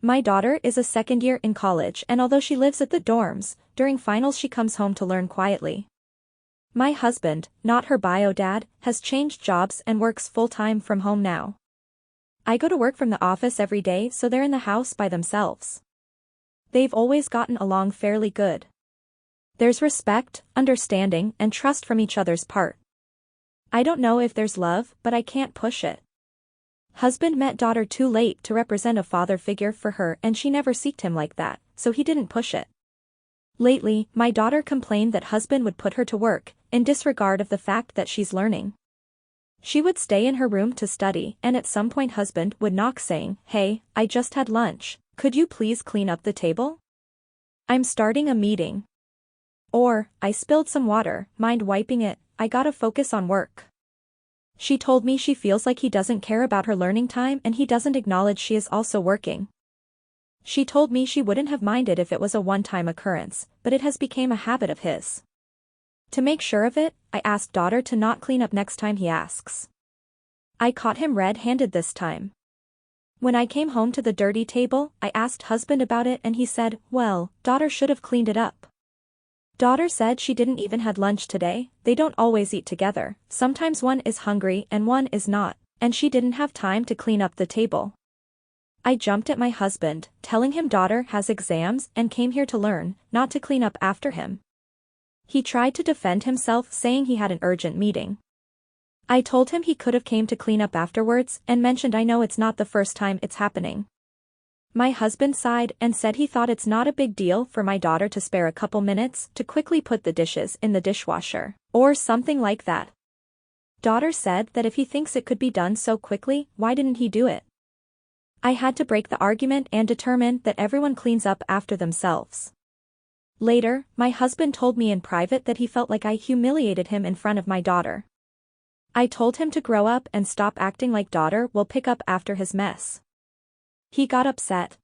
My daughter is a second year in college, and although she lives at the dorms, during finals she comes home to learn quietly. My husband, not her bio dad, has changed jobs and works full-time from home now. I go to work from the office every day, so they're in the house by themselves. They've always gotten along fairly good. There's respect, understanding, and trust from each other's part. I don't know if there's love, but I can't push it. Husband met daughter too late to represent a father figure for her, and she never seeked him like that, so he didn't push it. Lately, my daughter complained that husband would put her to work, in disregard of the fact that she's learning. She would stay in her room to study, and at some point husband would knock saying, "Hey, I just had lunch, could you please clean up the table? I'm starting a meeting." Or, "I spilled some water, mind wiping it, I gotta focus on work." She told me she feels like he doesn't care about her learning time and he doesn't acknowledge she is also working. She told me she wouldn't have minded if it was a one-time occurrence, but it has become a habit of his. To make sure of it, I asked daughter to not clean up next time he asks. I caught him red-handed this time. When I came home to the dirty table, I asked husband about it and he said, "Well, daughter should have cleaned it up." Daughter said she didn't even had lunch today, they don't always eat together, sometimes one is hungry and one is not, and she didn't have time to clean up the table. I jumped at my husband, telling him daughter has exams and came here to learn, not to clean up after him. He tried to defend himself saying he had an urgent meeting. I told him he could have came to clean up afterwards and mentioned I know it's not the first time it's happening. My husband sighed and said he thought it's not a big deal for my daughter to spare a couple minutes to quickly put the dishes in the dishwasher, or something like that. Daughter said that if he thinks it could be done so quickly, why didn't he do it? I had to break the argument and determine that everyone cleans up after themselves. Later, my husband told me in private that he felt like I humiliated him in front of my daughter. I told him to grow up and stop acting like daughter will pick up after his mess. He got upset.